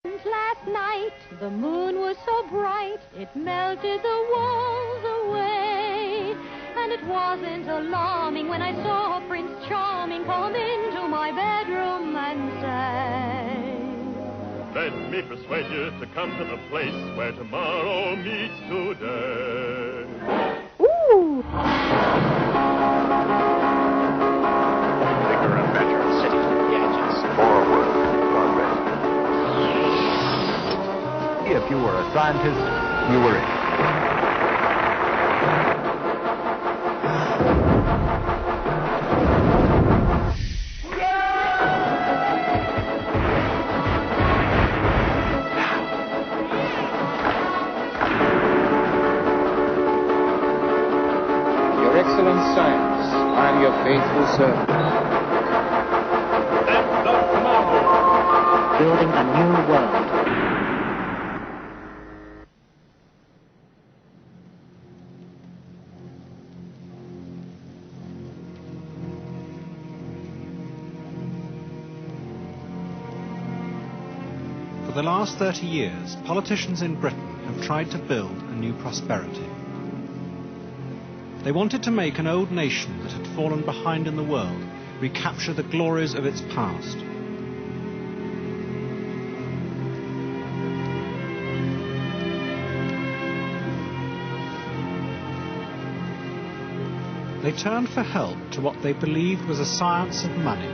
Last night, the moon was so bright, it melted the walls away. And it wasn't alarming when I saw Prince Charming come into my bedroom and say, "Let me persuade you to come to the place where tomorrow meets today." ooh! Bigger and better cities with gadgets. Forward, progress. If you were a scientist, you were it. Your excellent science, I am your faithful servant. And the tomorrow. Building a new world. For the last 30 years, politicians in Britain have tried to build a new prosperity. They wanted to make an old nation that had fallen behind in the world recapture the glories of its past. They turned for help to what they believed was a science of money.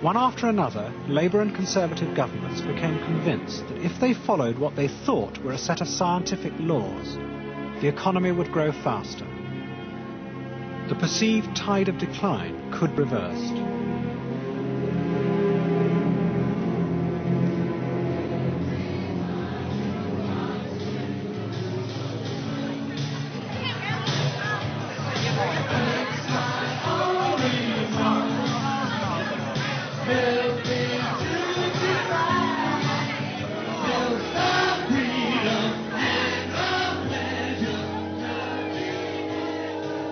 One after another, Labour and Conservative governments became convinced that if they followed what they thought were a set of scientific laws, the economy would grow faster. The perceived tide of decline could be reversed.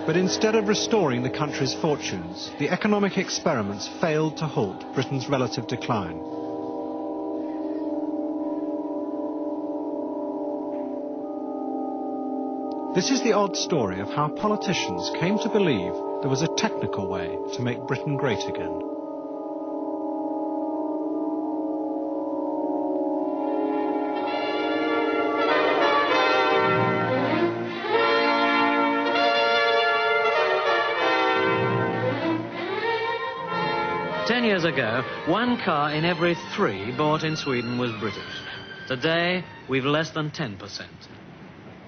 But instead of restoring the country's fortunes, the economic experiments failed to halt Britain's relative decline. This is the odd story of how politicians came to believe there was a technical way to make Britain great again. Ten years ago, 1 car in every 3 bought in Sweden was British. Today, we've less than 10%.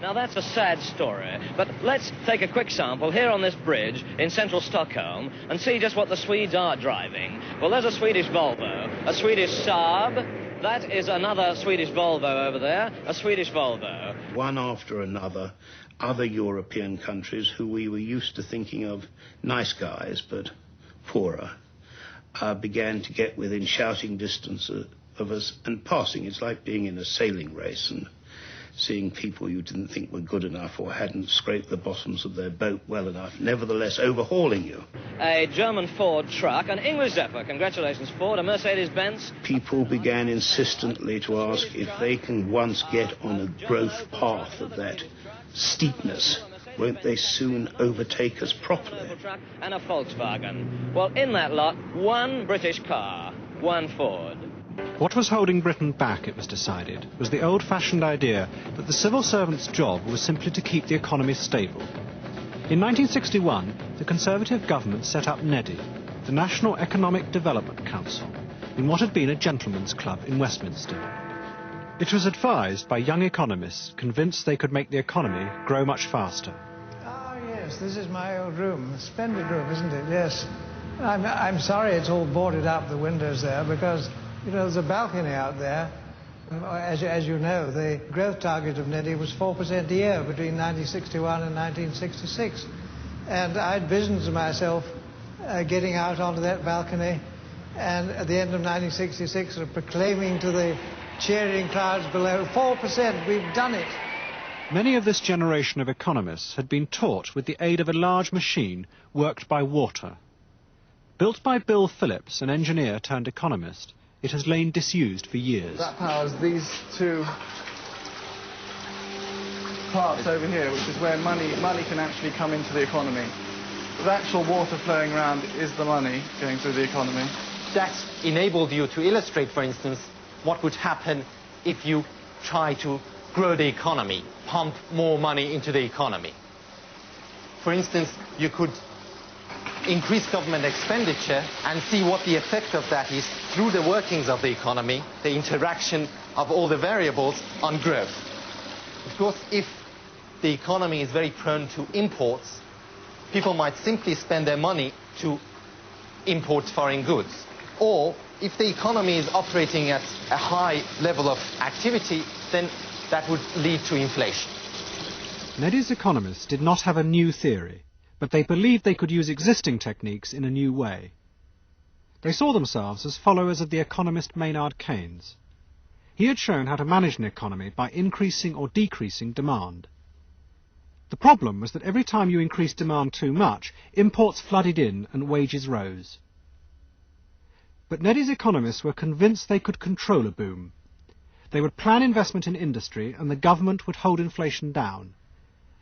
Now, that's a sad story, but let's take a quick sample here on this bridge in central Stockholm and see just what the Swedes are driving. Well, there's a Swedish Volvo, a Swedish Saab, that is another Swedish Volvo over there, a Swedish Volvo. One after another, other European countries who we were used to thinking of nice guys, but poorer, began to get within shouting distance of us and passing. It's like being in a sailing race and seeing people you didn't think were good enough or hadn't scraped the bottoms of their boat well enough, nevertheless overhauling you. A German Ford truck, an English Zephyr, congratulations Ford, a Mercedes-Benz. People began insistently to ask if they can once get on a growth path of that steepness, won't they soon overtake us properly? And a Volkswagen. Well, in that lot, 1 British car, 1 Ford. What was holding Britain back, it was decided, was the old-fashioned idea that the civil servant's job was simply to keep the economy stable. In 1961, the Conservative government set up NEDI, the National Economic Development Council, in what had been a gentleman's club in Westminster. It was advised by young economists convinced they could make the economy grow much faster. Oh, yes, this is my old room. A splendid room, isn't it? Yes. I'm sorry it's all boarded up, the windows there, because, you know, there's a balcony out there. As you know, the growth target of NEDI was 4% a year between 1961 and 1966. And I'd visions of myself getting out onto that balcony and at the end of 1966 proclaiming to the cheering crowds below, 4%, we've done it. Many of this generation of economists had been taught with the aid of a large machine worked by water. Built by Bill Phillips, an engineer turned economist, it has lain disused for years. That powers these two parts over here, which is where money can actually come into the economy. The actual water flowing around is the money going through the economy. That's enabled you to illustrate, for instance, what would happen if you try to grow the economy, pump more money into the economy. For instance, you could increase government expenditure and see what the effect of that is through the workings of the economy, the interaction of all the variables on growth. Of course, if the economy is very prone to imports, people might simply spend their money to import foreign goods. Or if the economy is operating at a high level of activity, then that would lead to inflation. Neddy's economists did not have a new theory, but they believed they could use existing techniques in a new way. They saw themselves as followers of the economist Maynard Keynes. He had shown how to manage an economy by increasing or decreasing demand. The problem was that every time you increased demand too much, imports flooded in and wages rose. But Neddy's economists were convinced they could control a boom. They would plan investment in industry and the government would hold inflation down.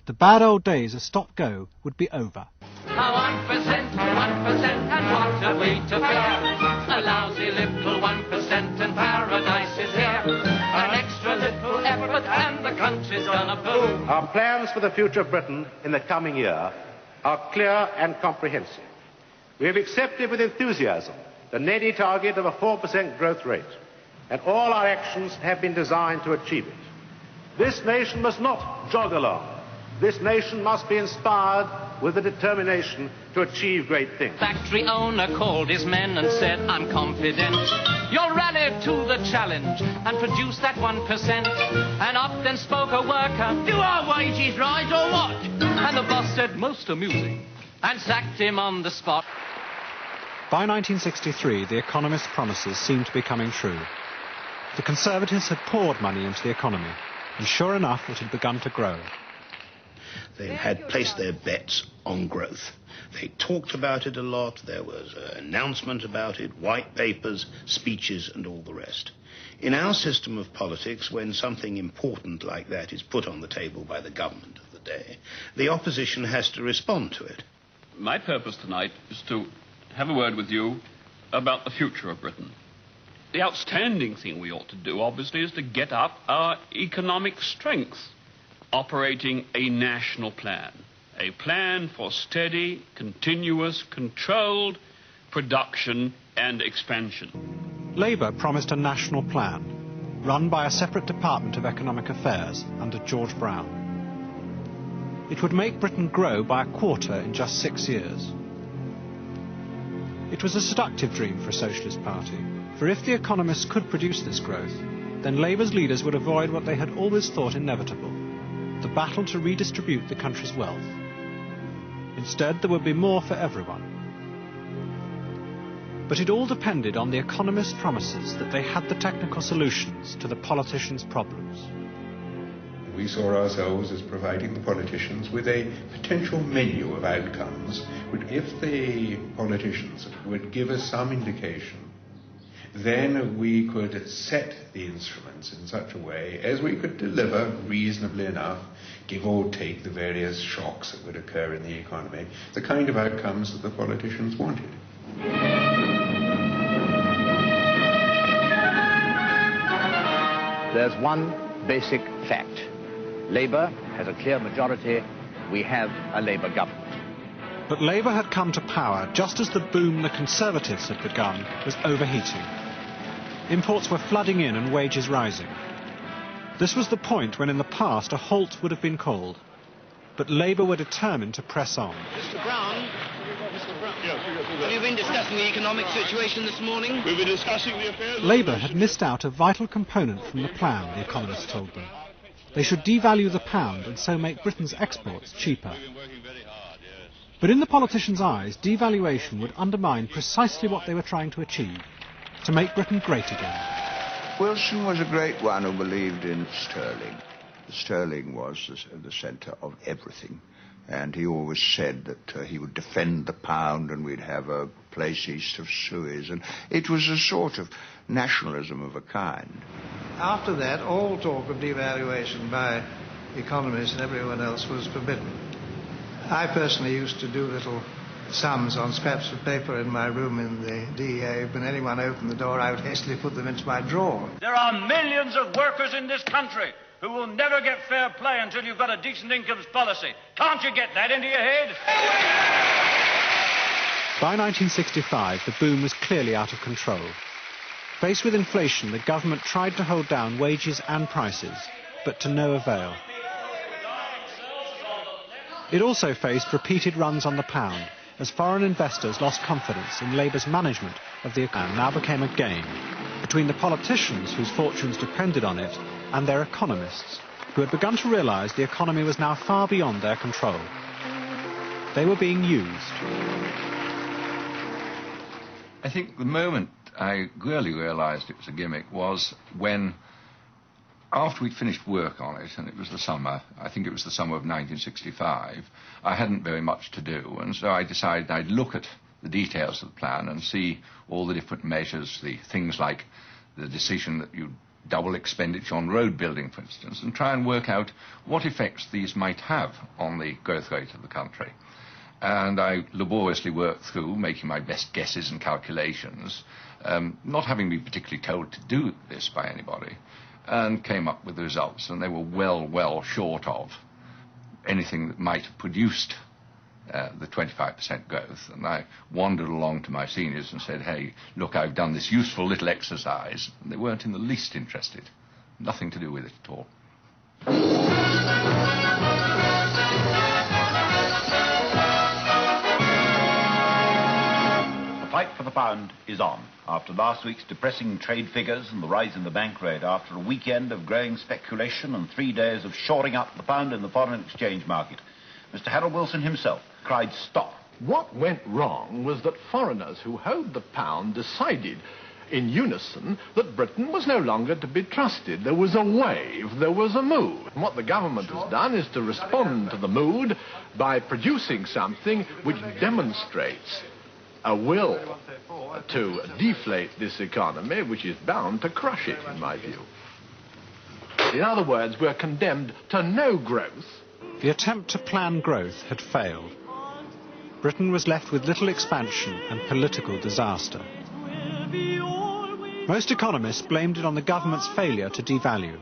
The bad old days of stop-go would be over. 1%, 1%, and what a way to fare. A lousy little 1% and paradise is here. An extra little effort and the country's gonna boom. Our plans for the future of Britain in the coming year are clear and comprehensive. We have accepted with enthusiasm the Neddy target of a 4% growth rate, and all our actions have been designed to achieve it. This nation must not jog along. This nation must be inspired with the determination to achieve great things. Factory owner called his men and said, I'm confident you'll rally to the challenge and produce that 1%. And up then spoke a worker, do our wages rise or what? And the boss said, most amusing, and sacked him on the spot. By 1963, the economists' promises seemed to be coming true. The Conservatives had poured money into the economy, and sure enough, it had begun to grow. They had placed their bets on growth. They talked about it a lot. There was an announcement about it, white papers, speeches, and all the rest. In our system of politics, when something important like that is put on the table by the government of the day, the opposition has to respond to it. My purpose tonight is to have a word with you about the future of Britain. The outstanding thing we ought to do, obviously, is to get up our economic strength, operating a national plan. A plan for steady, continuous, controlled production and expansion. Labour promised a national plan, run by a separate Department of Economic Affairs under George Brown. It would make Britain grow by a quarter in just 6 years. It was a seductive dream for a socialist party, for if the economists could produce this growth, then Labour's leaders would avoid what they had always thought inevitable, the battle to redistribute the country's wealth. Instead, there would be more for everyone. But it all depended on the economists' promises that they had the technical solutions to the politicians' problems. We saw ourselves as providing the politicians with a potential menu of outcomes, which if the politicians would give us some indication, then we could set the instruments in such a way as we could deliver reasonably enough, give or take the various shocks that would occur in the economy, the kind of outcomes that the politicians wanted. There's one basic fact. Labour has a clear majority. We have a Labour government. But Labour had come to power just as the boom the Conservatives had begun was overheating. Imports were flooding in and wages rising. This was the point when in the past a halt would have been called. But Labour were determined to press on. Mr. Brown, have you been discussing the economic situation this morning? We've been discussing the affairs... Labour had missed out a vital component from the plan, the economists told them. They should devalue the pound and so make Britain's exports cheaper. But in the politicians' eyes, devaluation would undermine precisely what they were trying to achieve, to make Britain great again. Wilson was a great one who believed in sterling. Sterling was the centre of everything. And he always said that he would defend the pound and we'd have a place east of Suez. And it was a sort of nationalism of a kind. After that, all talk of devaluation by economists and everyone else was forbidden. I personally used to do little sums on scraps of paper in my room in the DEA. When anyone opened the door, I would hastily put them into my drawer. There are millions of workers in this country who will never get fair play until you've got a decent incomes policy. Can't you get that into your head? By 1965, the boom was clearly out of control. Faced with inflation, the government tried to hold down wages and prices, but to no avail. It also faced repeated runs on the pound, as foreign investors lost confidence in Labour's management of the economy. Now became a game between the politicians whose fortunes depended on it and their economists, who had begun to realise the economy was now far beyond their control. They were being used. I think the moment I really realised it was a gimmick was when, after we'd finished work on it, and it was the summer, I think it was the summer of 1965, I hadn't very much to do, and so I decided I'd look at the details of the plan and see all the different measures, the things like the decision that you double expenditure on road building, for instance, and try and work out what effects these might have on the growth rate of the country. And I laboriously worked through, making my best guesses and calculations, not having been particularly told to do this by anybody, and came up with the results, and they were well short of anything that might have produced the 25% growth. And I wandered along to my seniors and said, hey, look, I've done this useful little exercise. And they weren't in the least interested. Nothing to do with it at all. The fight for the pound is on. After last week's depressing trade figures and the rise in the bank rate, after a weekend of growing speculation and 3 days of shoring up the pound in the foreign exchange market, Mr. Harold Wilson himself cried stop. What went wrong was that foreigners who held the pound decided in unison that Britain was no longer to be trusted. There was a wave, there was a mood. And what the government has done is to respond to the mood by producing something which demonstrates a will to deflate this economy, which is bound to crush it, in my view. In other words, we're condemned to no growth. The attempt to plan growth had failed. Britain was left with little expansion and political disaster. Most economists blamed it on the government's failure to devalue.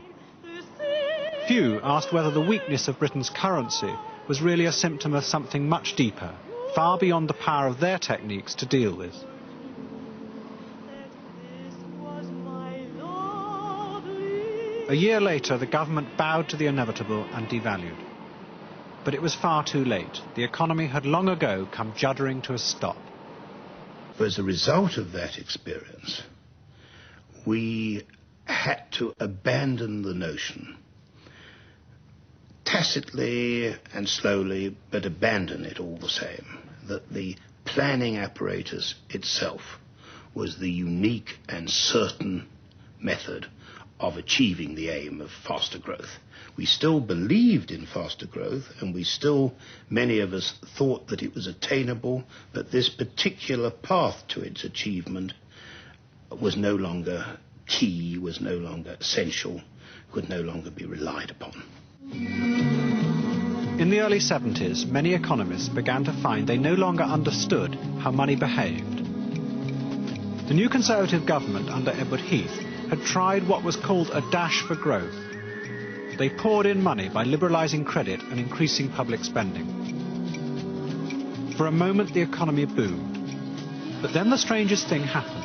Few asked whether the weakness of Britain's currency was really a symptom of something much deeper, far beyond the power of their techniques to deal with. A year later, the government bowed to the inevitable and devalued. But it was far too late. The economy had long ago come juddering to a stop. As a result of that experience, we had to abandon the notion, tacitly and slowly, but abandon it all the same, that the planning apparatus itself was the unique and certain method of achieving the aim of faster growth. We still believed in faster growth, and we still, many of us, thought that it was attainable, but this particular path to its achievement was no longer key, was no longer essential, could no longer be relied upon. In the early 70s, many economists began to find they no longer understood how money behaved. The new Conservative government under Edward Heath had tried what was called a dash for growth. They poured in money by liberalising credit and increasing public spending. For a moment, the economy boomed. But then the strangest thing happened.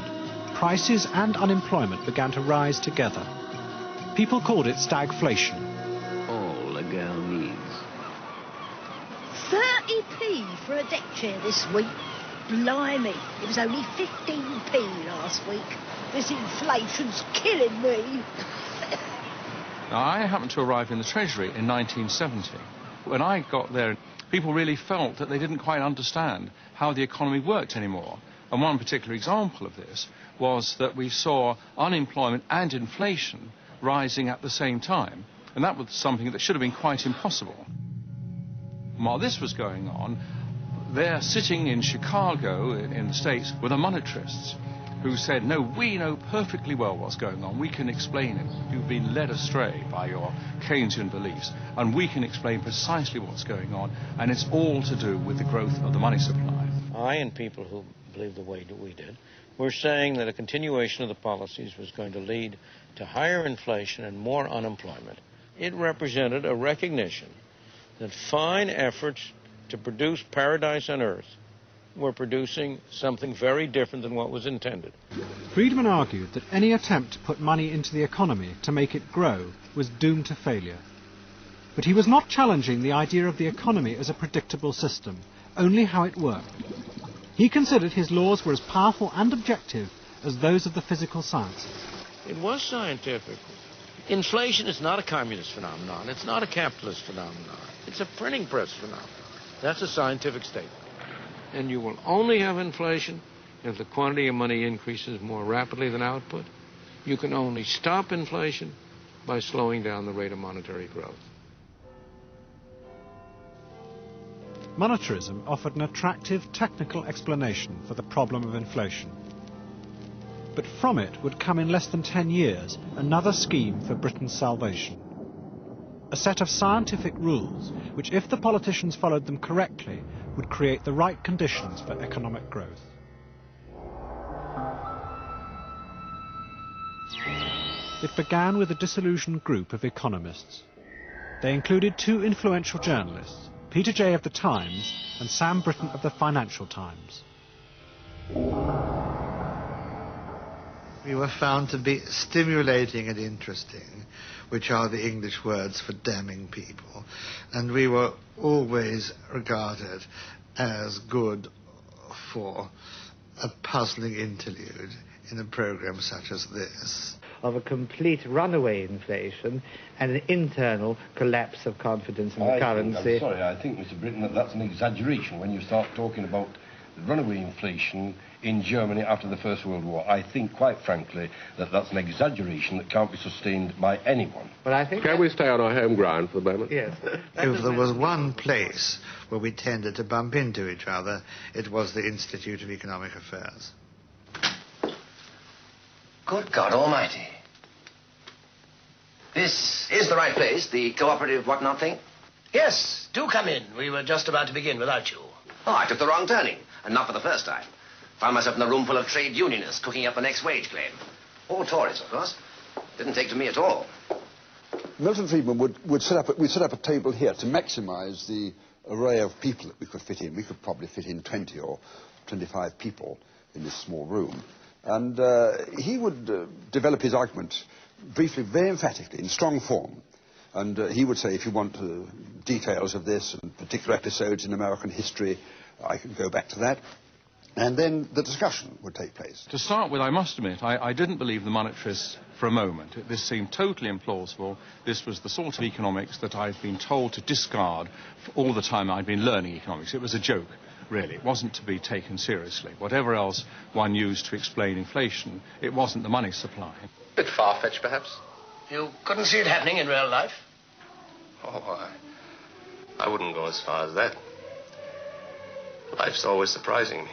Prices and unemployment began to rise together. People called it stagflation. All a girl needs. 30p for a deck chair this week. Blimey, it was only 15p last week. This inflation's killing me. Now, I happened to arrive in the Treasury in 1970. When I got there, people really felt that they didn't quite understand how the economy worked anymore. And one particular example of this was that we saw unemployment and inflation rising at the same time. And that was something that should have been quite impossible. And while this was going on, they're sitting in Chicago, in the States, with the monetarists who said, no, we know perfectly well what's going on. We can explain it. You've been led astray by your Keynesian beliefs, and we can explain precisely what's going on, and it's all to do with the growth of the money supply. I and people who believe the way that we did were saying that a continuation of the policies was going to lead to higher inflation and more unemployment. It represented a recognition that fine efforts to produce paradise on earth were producing something very different than what was intended. Friedman argued that any attempt to put money into the economy to make it grow was doomed to failure. But he was not challenging the idea of the economy as a predictable system, only how it worked. He considered his laws were as powerful and objective as those of the physical sciences. It was scientific. Inflation is not a communist phenomenon. It's not a capitalist phenomenon. It's a printing press phenomenon. That's a scientific statement. And you will only have inflation if the quantity of money increases more rapidly than output. You can only stop inflation by slowing down the rate of monetary growth. Monetarism offered an attractive technical explanation for the problem of inflation. But from it would come in less than 10 years another scheme for Britain's salvation. A set of scientific rules which, if the politicians followed them correctly, would create the right conditions for economic growth. It began with a disillusioned group of economists. They included two influential journalists, Peter Jay of The Times and Sam Britton of The Financial Times. We were found to be stimulating and interesting, which are the English words for damning people, and we were always regarded as good for a puzzling interlude in a program such as this. Of a complete runaway inflation and an internal collapse of confidence in the currency. I'm sorry, I think, Mr. Britton, that's an exaggeration when you start talking about runaway inflation in Germany after the First World War. I think, quite frankly, that that's an exaggeration that can't be sustained by anyone. But I think... Can we stay on our home ground for the moment? Yes. If there was one place where we tended to bump into each other, it was the Institute of Economic Affairs. Good God Almighty. This is the right place, the cooperative whatnot thing? Yes, do come in. We were just about to begin without you. Oh, I took the wrong turning, and not for the first time. Found myself in a room full of trade unionists cooking up the next wage claim. All Tories, of course. Didn't take to me at all. Milton Friedman would set up a table here to maximise the array of people that we could fit in. We could probably fit in 20 or 25 people in this small room. And he would develop his argument briefly, very emphatically, in strong form. And he would say, if you want details of this and particular episodes in American history, I can go back to that. And then the discussion would take place. To start with, I must admit, I didn't believe the monetarists for a moment. This seemed totally implausible. This was the sort of economics that I've been told to discard for all the time I'd been learning economics. It was a joke, really. It wasn't to be taken seriously. Whatever else one used to explain inflation, it wasn't the money supply. Bit far-fetched, perhaps. You couldn't see it happening in real life? Oh, I wouldn't go as far as that. Life's always surprising me.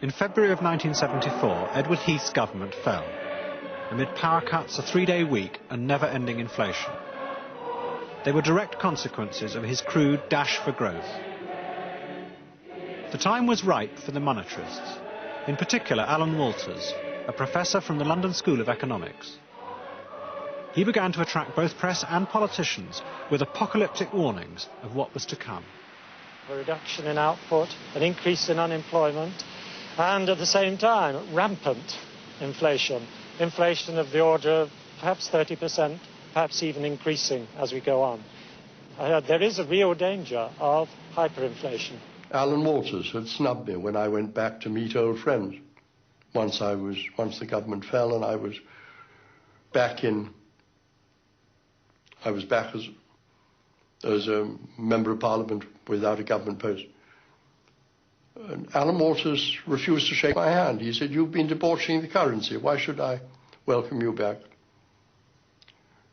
In February of 1974, Edward Heath's government fell, amid power cuts, a 3-day week, and never-ending inflation. They were direct consequences of his crude dash for growth. The time was ripe for the monetarists, in particular Alan Walters, a professor from the London School of Economics. He began to attract both press and politicians with apocalyptic warnings of what was to come. A reduction in output, an increase in unemployment, and at the same time, rampant inflation. Inflation of the order of perhaps 30%, perhaps even increasing as we go on. There is a real danger of hyperinflation. Alan Walters had snubbed me when I went back to meet old friends. Once the government fell and I was back as a member of Parliament without a government post. And Alan Walters refused to shake my hand. He said, "You've been debauching the currency. Why should I welcome you back?"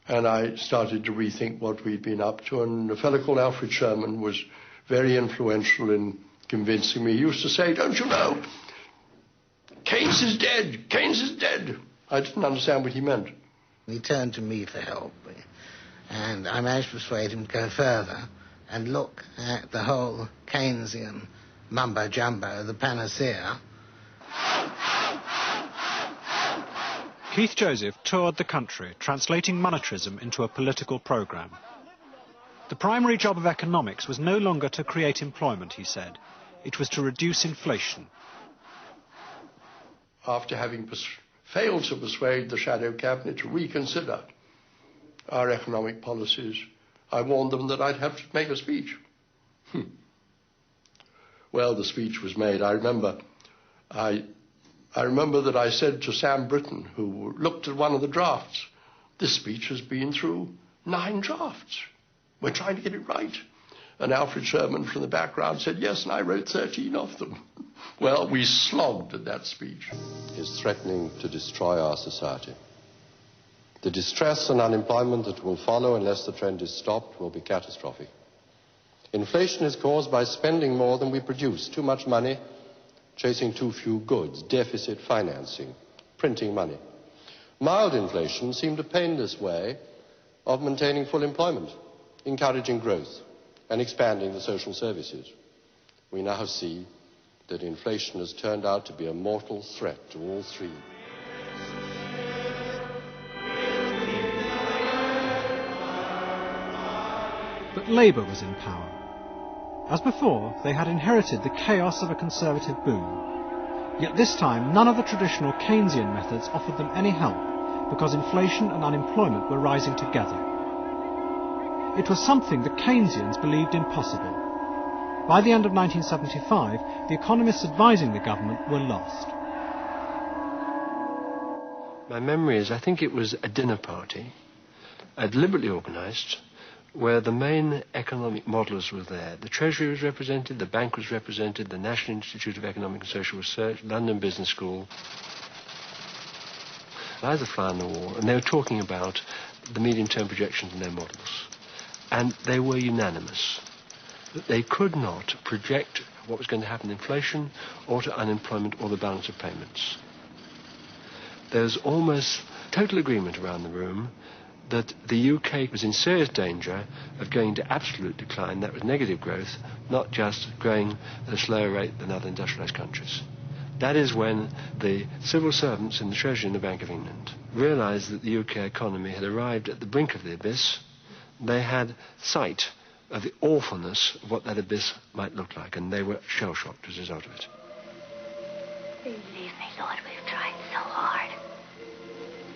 And I started to rethink what we'd been up to, and a fellow called Alfred Sherman was very influential in convincing me. He used to say, don't you know, Keynes is dead, Keynes is dead. I didn't understand what he meant. He turned to me for help, and I managed to persuade him to go further and look at the whole Keynesian mumbo-jumbo, the panacea. Keith Joseph toured the country, translating monetarism into a political programme. The primary job of economics was no longer to create employment, he said. It was to reduce inflation. After having failed to persuade the Shadow Cabinet to reconsider our economic policies, I warned them that I'd have to make a speech. Well, the speech was made. I remember that I said to Sam Britton, who looked at one of the drafts, this speech has been through 9 drafts. We're trying to get it right. And Alfred Sherman from the background said, yes, and I wrote 13 of them. Well, we slogged at that speech. Is threatening to destroy our society. The distress and unemployment that will follow unless the trend is stopped will be catastrophic. Inflation is caused by spending more than we produce, too much money, chasing too few goods, deficit financing, printing money. Mild inflation seemed a painless way of maintaining full employment, encouraging growth, and expanding the social services. We now see that inflation has turned out to be a mortal threat to all three. But Labour was in power. As before, they had inherited the chaos of a Conservative boom. Yet this time, none of the traditional Keynesian methods offered them any help, because inflation and unemployment were rising together. It was something the Keynesians believed impossible. By the end of 1975, the economists advising the government were lost. My memory is, I think it was a dinner party, deliberately organised, where the main economic modellers were there. The Treasury was represented, the Bank was represented, the National Institute of Economic and Social Research, London Business School. I was a fly on the wall, and they were talking about the medium-term projections in their models. And they were unanimous that they could not project what was going to happen to inflation or to unemployment or the balance of payments. There was almost total agreement around the room that the UK was in serious danger of going into absolute decline. That was negative growth, not just growing at a slower rate than other industrialised countries. That is when the civil servants in the Treasury and the Bank of England realised that the UK economy had arrived at the brink of the abyss. They had sight of the awfulness of what that abyss might look like, and they were shell-shocked as a result of it. Believe me, Lord, we've tried so hard.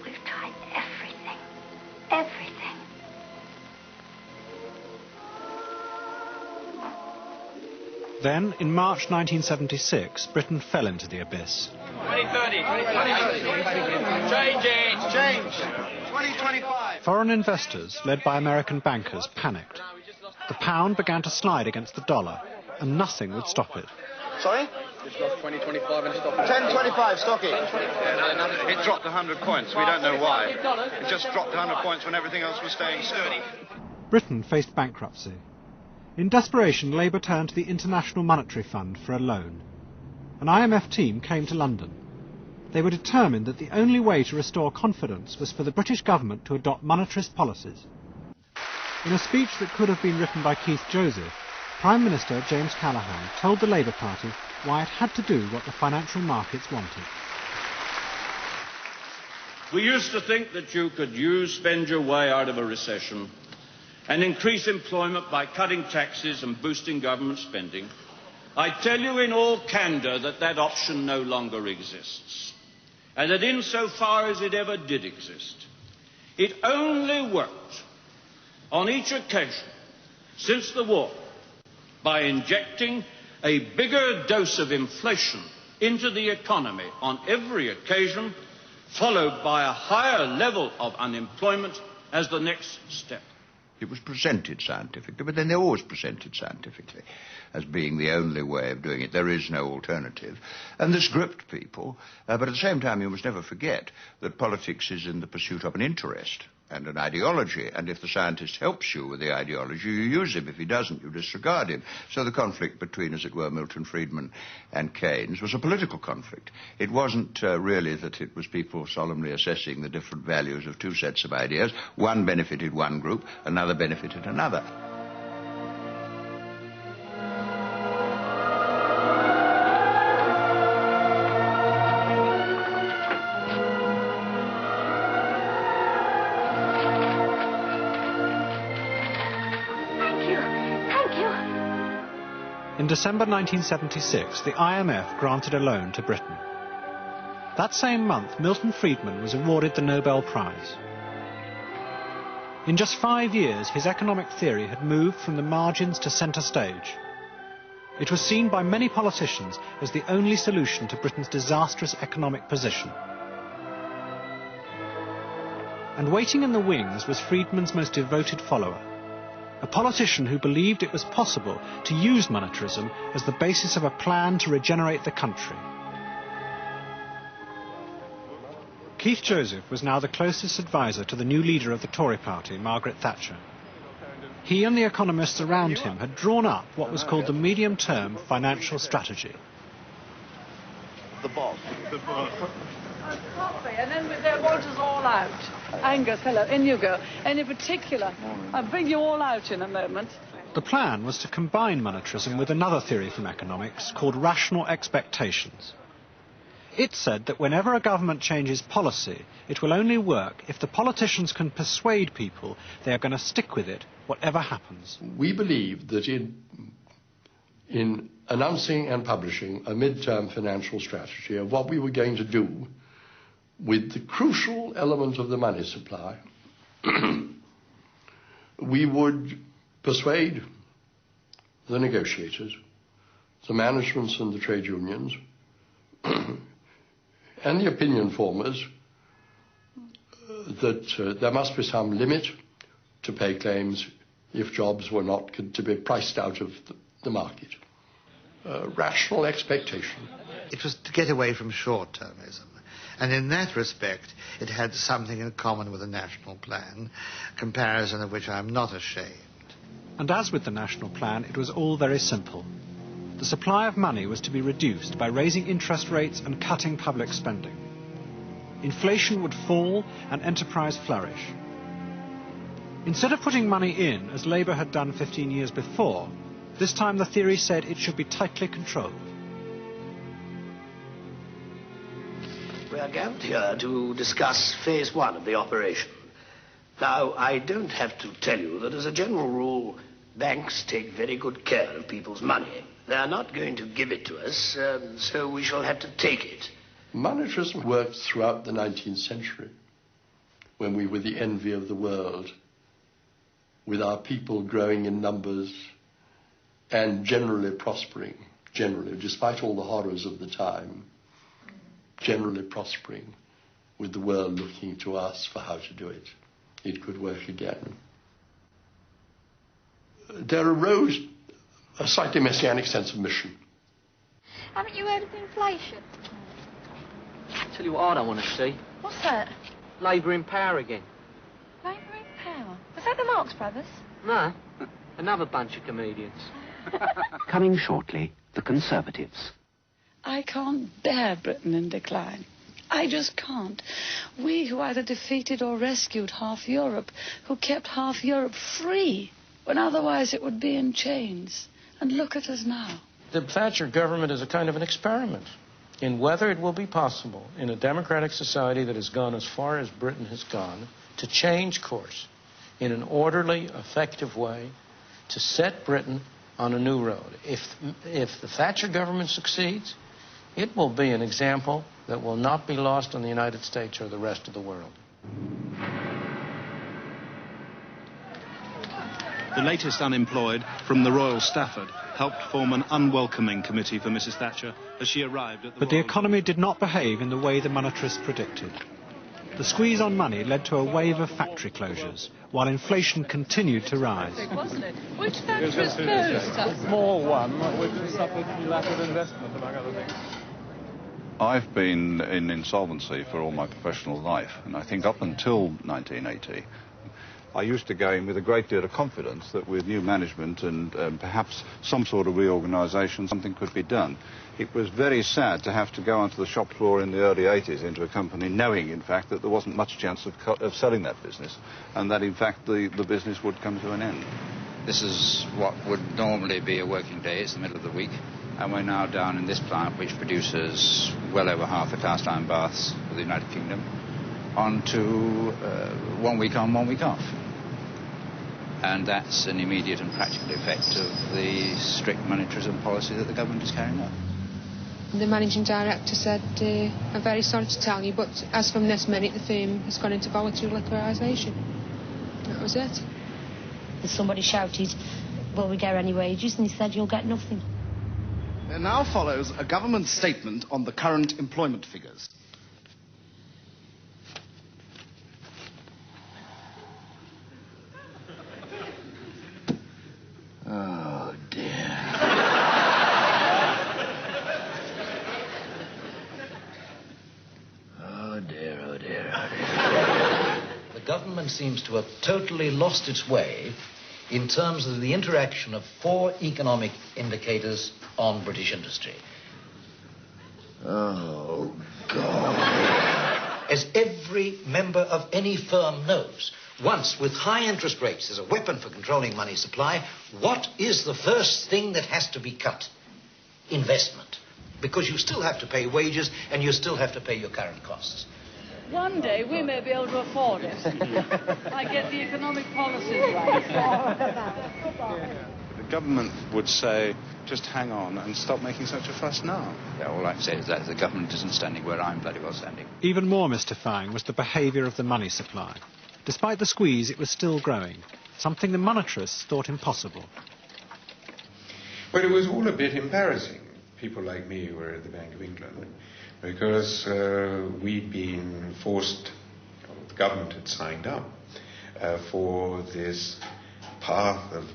We've tried everything. Everything. Then, in March 1976, Britain fell into the abyss. 2030, 2030. Change it, change. 2025. Foreign investors, led by American bankers, panicked. The pound began to slide against the dollar, and nothing would stop it. Sorry? Just lost 2025 and stock it. 10.25, stock it. It dropped 100 points. We don't know why. It just dropped 100 points when everything else was staying still. Britain faced bankruptcy. In desperation, Labour turned to the International Monetary Fund for a loan. An IMF team came to London. They were determined that the only way to restore confidence was for the British government to adopt monetarist policies. In a speech that could have been written by Keith Joseph, Prime Minister James Callaghan told the Labour Party why it had to do what the financial markets wanted. We used to think that you could spend your way out of a recession and increase employment by cutting taxes and boosting government spending. I tell you in all candour that that option no longer exists, and that insofar as it ever did exist, it only worked on each occasion since the war by injecting a bigger dose of inflation into the economy on every occasion, followed by a higher level of unemployment as the next step. It was presented scientifically, but then they're always presented scientifically as being the only way of doing it. There is no alternative. And this gripped people, but at the same time you must never forget that politics is in the pursuit of an interest. and an ideology, and if the scientist helps you with the ideology, you use him. If he doesn't, you disregard him. So the conflict between, as it were, Milton Friedman and Keynes was a political conflict. It wasn't really that it was people solemnly assessing the different values of two sets of ideas. One benefited one group, another benefited another. In December 1976, the IMF granted a loan to Britain. That same month, Milton Friedman was awarded the Nobel Prize. In just 5 years, his economic theory had moved from the margins to centre stage. It was seen by many politicians as the only solution to Britain's disastrous economic position. And waiting in the wings was Friedman's most devoted follower, a politician who believed it was possible to use monetarism as the basis of a plan to regenerate the country. Keith Joseph was now the closest advisor to the new leader of the Tory party, Margaret Thatcher. He and the economists around him had drawn up what was called the medium-term financial strategy. The boss. Coffee, and then they want us all out. Angus, hello, in you go. Any particular? I'll bring you all out in a moment. The plan was to combine monetarism with another theory from economics called rational expectations. It said that whenever a government changes policy, it will only work if the politicians can persuade people they are going to stick with it, whatever happens. We believe that in announcing and publishing a mid-term financial strategy of what we were going to do with the crucial element of the money supply, we would persuade the negotiators, the managements and the trade unions, and the opinion formers that there must be some limit to pay claims if jobs were not to be priced out of the market. Rational expectation. It was to get away from short-termism. And in that respect, it had something in common with the national plan, a comparison of which I'm not ashamed. And as with the national plan, it was all very simple. The supply of money was to be reduced by raising interest rates and cutting public spending. Inflation would fall and enterprise flourish. Instead of putting money in, as Labour had done 15 years before, this time the theory said it should be tightly controlled. We are gathered here to discuss phase one of the operation. Now, I don't have to tell you that as a general rule, banks take very good care of people's money. They are not going to give it to us, so we shall have to take it. Monetarism worked throughout the 19th century, when we were the envy of the world, with our people growing in numbers and generally prospering, despite all the horrors of the time, generally prospering, with the world looking to us for how to do it. It could work again. There arose a slightly messianic sense of mission. Haven't you heard of inflation? Tell you what I don't want to see. What's that? Labour in power again. Labour in power? Was that the Marx Brothers? No, another bunch of comedians. Coming shortly, the Conservatives. I can't bear Britain in decline. I just can't. We who either defeated or rescued half Europe, who kept half Europe free, when otherwise it would be in chains. And look at us now. The Thatcher government is a kind of an experiment in whether it will be possible in a democratic society that has gone as far as Britain has gone to change course in an orderly, effective way to set Britain on a new road. If the Thatcher government succeeds, it will be an example that will not be lost on the United States or the rest of the world. The latest unemployed from the Royal Stafford helped form an unwelcoming committee for Mrs. Thatcher as she arrived at the But the economy did not behave in the way the monetarists predicted. The squeeze on money led to a wave of factory closures, while inflation continued to rise. Wasn't it? Which factories closed? A small one, which suffered from lack of investment, among other things. I've been in insolvency for all my professional life, and I think up until 1980, I used to go in with a great deal of confidence that with new management and perhaps some sort of reorganisation, something could be done. It was very sad to have to go onto the shop floor in the early 80s into a company knowing, in fact, that there wasn't much chance of selling that business and that, in fact, the business would come to an end. This is what would normally be a working day. It's the middle of the week. And we're now down in this plant, which produces well over half the cast iron baths of the United Kingdom, on to 1 week on, 1 week off. And that's an immediate and practical effect of the strict monetarism policy that the government is carrying out. The managing director said, I'm very sorry to tell you, but as from this minute, the firm has gone into voluntary liquidation. That was it. And somebody shouted, will we get any wages? And he said, you'll get nothing. There now follows a government statement on the current employment figures. Oh, dear. Oh, dear, oh, dear, oh, dear. The government seems to have totally lost its way in terms of the interaction of 4 economic indicators on British industry. Oh, God. As every member of any firm knows, once with high interest rates as a weapon for controlling money supply, what is the first thing that has to be cut? Investment. Because you still have to pay wages and you still have to pay your current costs. One day we may be able to afford it. I get the economic policies right. The government would say, just hang on and stop making such a fuss now. Yeah, all I can say is that the government isn't standing where I'm bloody well standing. Even more mystifying was the behaviour of the money supply. Despite the squeeze, it was still growing, something the monetarists thought impossible. Well, it was all a bit embarrassing. People like me were at the Bank of England because we'd been forced, or the government had signed up for this path of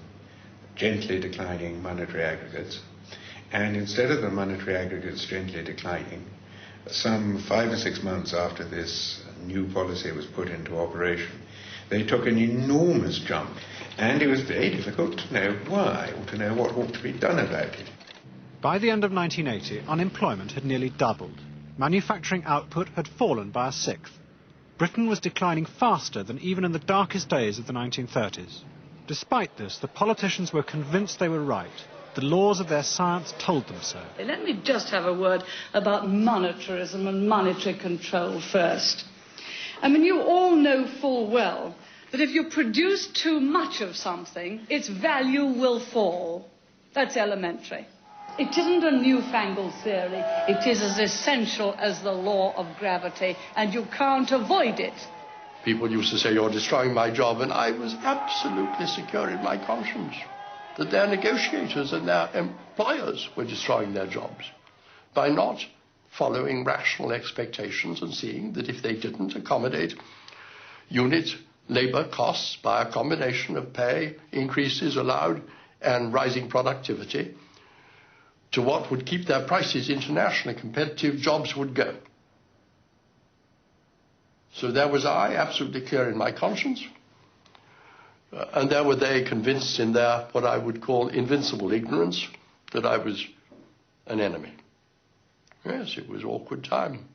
gently declining monetary aggregates. And instead of the monetary aggregates gently declining, some 5 or 6 months after this new policy was put into operation, they took an enormous jump. And it was very difficult to know why, or to know what ought to be done about it. By the end of 1980, unemployment had nearly doubled. Manufacturing output had fallen by a sixth. Britain was declining faster than even in the darkest days of the 1930s. Despite this, the politicians were convinced they were right. The laws of their science told them so. Let me just have a word about monetarism and monetary control first. I mean, you all know full well that if you produce too much of something, its value will fall. That's elementary. It isn't a newfangled theory. It is as essential as the law of gravity, and you can't avoid it. People used to say, you're destroying my job, and I was absolutely secure in my conscience that their negotiators and their employers were destroying their jobs by not following rational expectations and seeing that if they didn't accommodate unit labour costs by a combination of pay increases allowed and rising productivity to what would keep their prices internationally competitive, jobs would go. So there was I, absolutely clear in my conscience, and there were they convinced in their, what I would call invincible ignorance, that I was an enemy. Yes, it was an awkward time.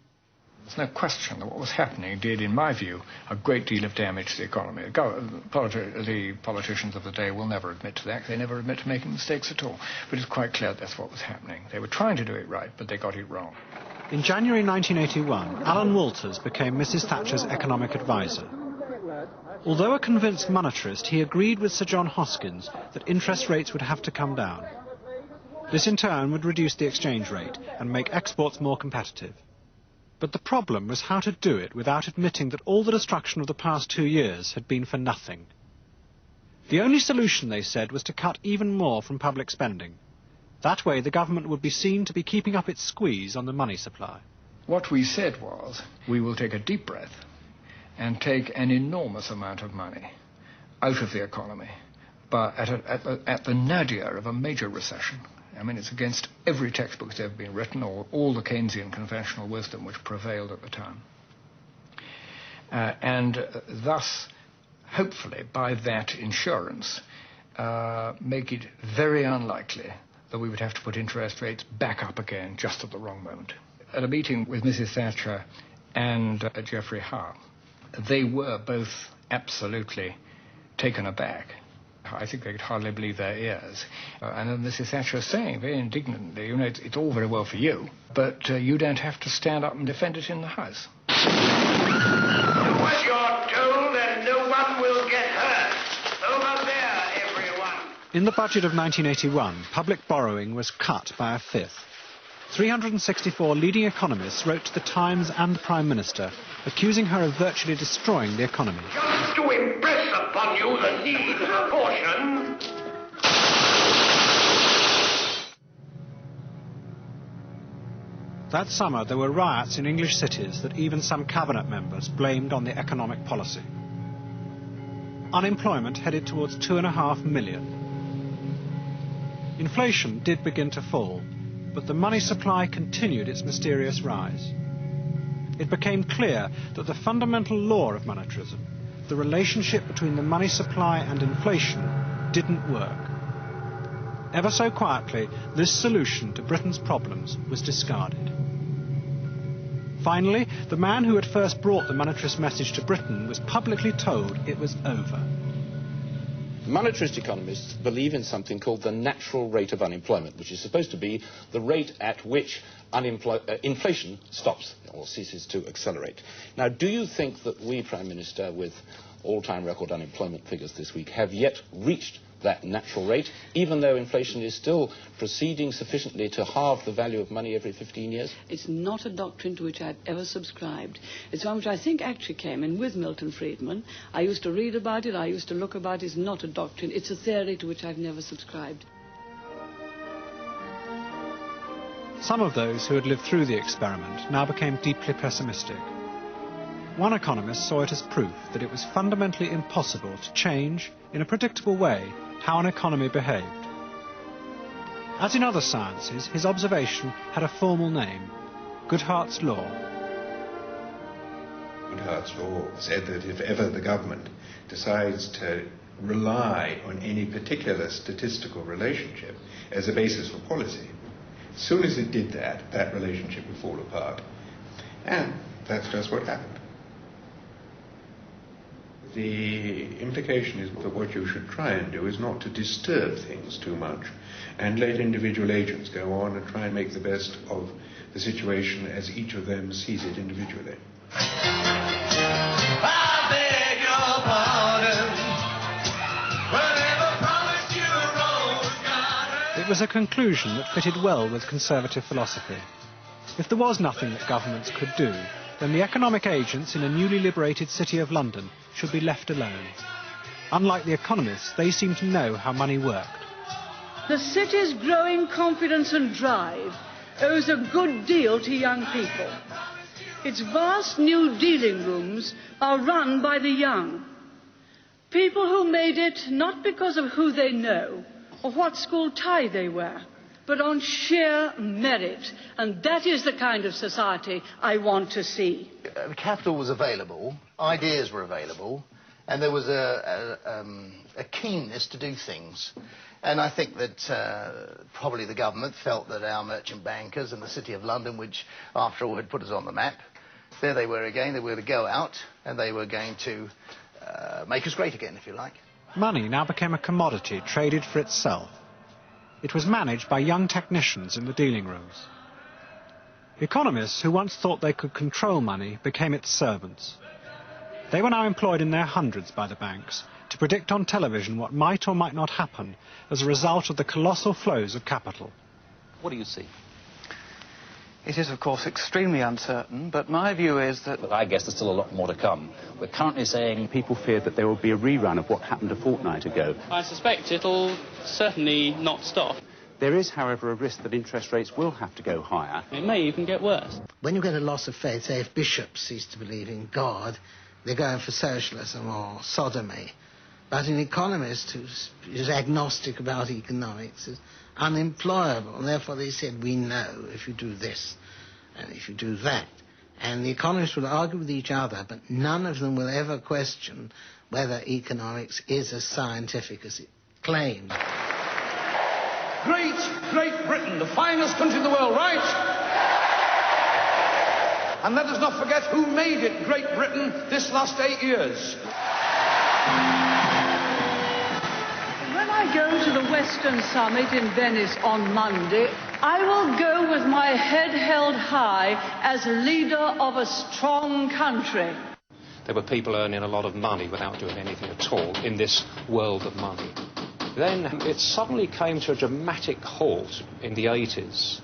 There's no question that what was happening did, in my view, a great deal of damage to the economy. The politicians of the day will never admit to that. They never admit to making mistakes at all. But it's quite clear that's what was happening. They were trying to do it right, but they got it wrong. In January 1981, Alan Walters became Mrs. Thatcher's economic advisor. Although a convinced monetarist, he agreed with Sir John Hoskins that interest rates would have to come down. This in turn would reduce the exchange rate and make exports more competitive. But the problem was how to do it without admitting that all the destruction of the past 2 years had been for nothing. The only solution, they said, was to cut even more from public spending. That way the government would be seen to be keeping up its squeeze on the money supply. What we said was, we will take a deep breath and take an enormous amount of money out of the economy, but at the nadir of a major recession. I mean, it's against every textbook that's ever been written, or all the Keynesian conventional wisdom which prevailed at the time. And thus, hopefully, by that insurance, make it very unlikely that we would have to put interest rates back up again just at the wrong moment. At a meeting with Mrs. Thatcher and Geoffrey Howe, they were both absolutely taken aback. I think they could hardly believe their ears. And then Mrs. Thatcher saying very indignantly, you know, it's all very well for you, but you don't have to stand up and defend it in the House. Do what you're told and no one will get hurt. Over there, everyone. In the budget of 1981, public borrowing was cut by a fifth. 364 leading economists wrote to the Times and the Prime Minister, accusing her of virtually destroying the economy. Just to impress upon you the need for caution. That summer, there were riots in English cities that even some cabinet members blamed on the economic policy. Unemployment headed towards 2.5 million. Inflation did begin to fall, but the money supply continued its mysterious rise. It became clear that the fundamental law of monetarism, the relationship between the money supply and inflation, didn't work. Ever so quietly, this solution to Britain's problems was discarded. Finally, the man who had first brought the monetarist message to Britain was publicly told it was over. Monetarist economists believe in something called the natural rate of unemployment, which is supposed to be the rate at which inflation stops or ceases to accelerate. Now, do you think that we, Prime Minister, with all-time record unemployment figures this week, have yet reached that natural rate, even though inflation is still proceeding sufficiently to halve the value of money every 15 years? It's not a doctrine to which I've ever subscribed. It's one which I think actually came in with Milton Friedman. I used to read about it, I used to look about it. It's not a doctrine, it's a theory to which I've never subscribed. Some of those who had lived through the experiment now became deeply pessimistic. One economist saw it as proof that it was fundamentally impossible to change, in a predictable way, how an economy behaved. As in other sciences, his observation had a formal name: Goodhart's Law. Goodhart's Law said that if ever the government decides to rely on any particular statistical relationship as a basis for policy, as soon as it did that, that relationship would fall apart. And that's just what happened. The implication is that what you should try and do is not to disturb things too much and let individual agents go on and try and make the best of the situation as each of them sees it individually. I beg your pardon. Whatever promise you wrote, It was a conclusion that fitted well with conservative philosophy. If there was nothing that governments could do, then the economic agents in a newly liberated city of London should be left alone. Unlike the economists, they seemed to know how money worked. The city's growing confidence and drive owes a good deal to young people. Its vast new dealing rooms are run by the young. People who made it not because of who they know or what school tie they wear, but on sheer merit. And that is the kind of society I want to see. Capital was available, ideas were available, and there was a keenness to do things. And I think that probably the government felt that our merchant bankers and the City of London, which after all had put us on the map, there they were again, they were to go out and they were going to make us great again, if you like. Money now became a commodity traded for itself. It was managed by young technicians in the dealing rooms. Economists who once thought they could control money became its servants. They were now employed in their hundreds by the banks to predict on television what might or might not happen as a result of the colossal flows of capital. What do you see? It is, of course, extremely uncertain, but my view is that... But I guess there's still a lot more to come. We're currently saying people fear that there will be a rerun of what happened a fortnight ago. I suspect it'll certainly not stop. There is, however, a risk that interest rates will have to go higher. It may even get worse. When you get a loss of faith, say if bishops cease to believe in God, they're going for socialism or sodomy. But an economist who's agnostic about economics says, unemployable. And therefore they said, we know if you do this and if you do that. And the economists will argue with each other, but none of them will ever question whether economics is as scientific as it claims. Great Britain, the finest country in the world, right? And let us not forget who made it Great Britain this last 8 years. When I go to the Western Summit in Venice on Monday, I will go with my head held high as leader of a strong country. There were people earning a lot of money without doing anything at all in this world of money. Then it suddenly came to a dramatic halt in the 80s.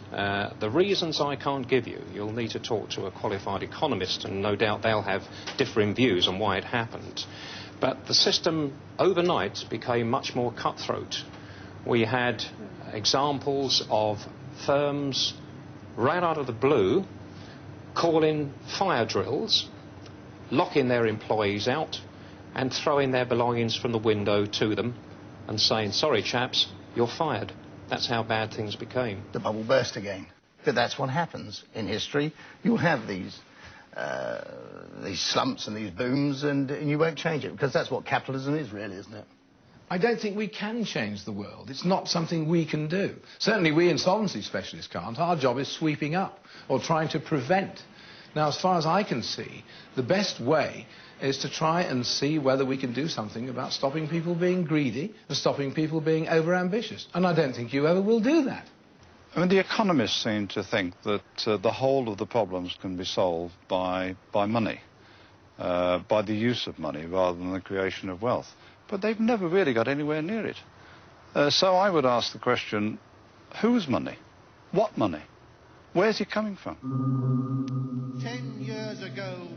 The reasons I can't give you. You'll need to talk to a qualified economist, and no doubt they'll have differing views on why it happened. But the system overnight became much more cutthroat. We had examples of firms right out of the blue calling fire drills, locking their employees out and throwing their belongings from the window to them and saying, sorry chaps, you're fired. That's how bad things became. The bubble burst again. But that's what happens in history. You'll have these slumps and these booms, and you won't change it, because that's what capitalism is, really, isn't it? I don't think we can change the world. It's not something we can do. Certainly we insolvency specialists can't. Our job is sweeping up or trying to prevent. Now, as far as I can see, the best way is to try and see whether we can do something about stopping people being greedy and stopping people being over-ambitious. And I don't think you ever will do that. I mean, the economists seem to think that the whole of the problems can be solved by money, by the use of money rather than the creation of wealth. But they've never really got anywhere near it. So I would ask the question, whose money? What money? Where's it coming from? 10 years ago,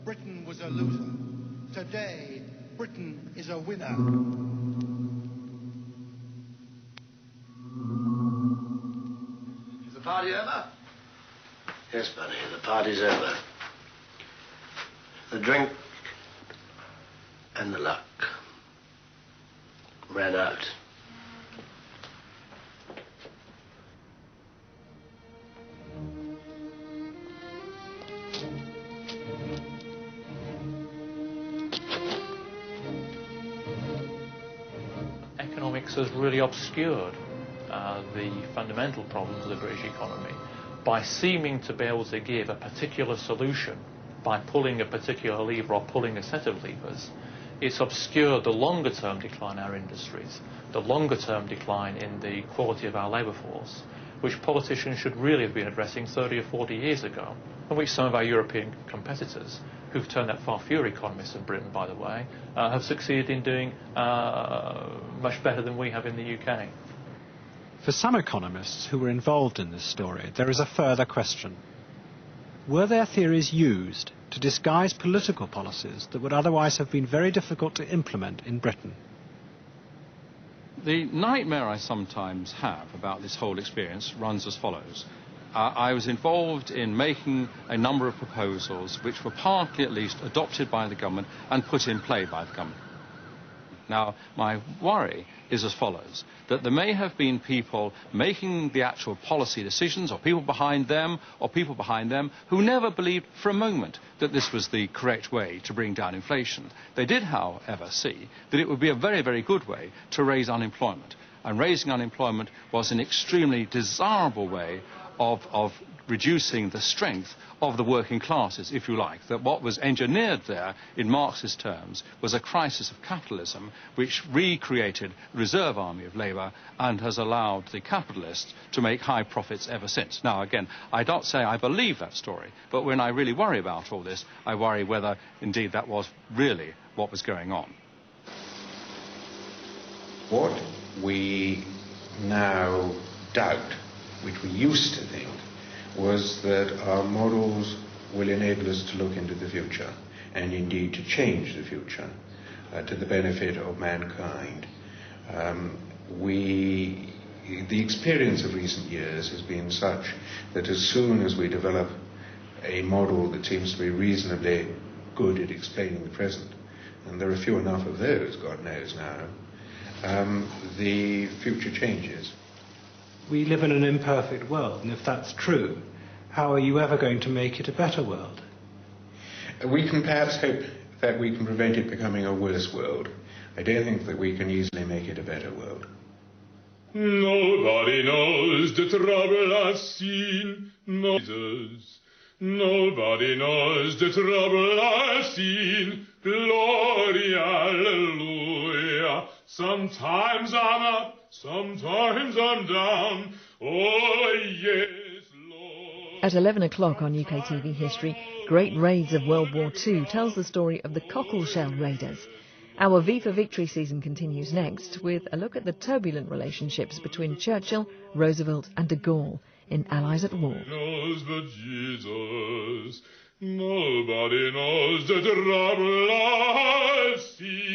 Britain was a loser. Today, Britain is a winner. Is the party over? Yes, Bunny, the party's over. The drink and the luck ran out. Economics has really obscured the fundamental problems of the British economy by seeming to be able to give a particular solution by pulling a particular lever or pulling a set of levers. It's obscured the longer-term decline in our industries, the longer-term decline in the quality of our labour force, which politicians should really have been addressing 30 or 40 years ago, and which some of our European competitors, who've turned out far fewer economists in Britain, by the way, have succeeded in doing much better than we have in the UK. For some economists who were involved in this story, there is a further question. Were their theories used to disguise political policies that would otherwise have been very difficult to implement in Britain? The nightmare I sometimes have about this whole experience runs as follows. I was involved in making a number of proposals which were partly at least adopted by the government and put in play by the government. Now, my worry is as follows, that there may have been people making the actual policy decisions, or people behind them, who never believed for a moment that this was the correct way to bring down inflation. They did, however, see that it would be a very, very good way to raise unemployment. And raising unemployment was an extremely desirable way of reducing the strength of the working classes, if you like. That what was engineered there, in Marxist terms, was a crisis of capitalism which recreated the reserve army of labour and has allowed the capitalists to make high profits ever since. Now, again, I don't say I believe that story, but when I really worry about all this, I worry whether, indeed, that was really what was going on. What we now doubt, which we used to think, was that our models will enable us to look into the future and indeed to change the future to the benefit of mankind. The experience of recent years has been such that as soon as we develop a model that seems to be reasonably good at explaining the present, and there are few enough of those, God knows now, the future changes. we live in an imperfect world, and if that's true, how are you ever going to make it a better world? We can perhaps hope that we can prevent it becoming a worse world. I don't think that we can easily make it a better world. Nobody knows the trouble I've seen, no Jesus. Nobody knows the trouble I've seen. Glory, hallelujah. Sometimes I'm up, sometimes I'm down. Oh, yes, Lord. At 11 o'clock on UKTV History, Great Raids of World War II tells the story of the Cockleshell Raiders. Our V for Victory season continues next with a look at the turbulent relationships between Churchill, Roosevelt and de Gaulle in Allies at War. Knows but Jesus. Nobody knows the trouble I've seen.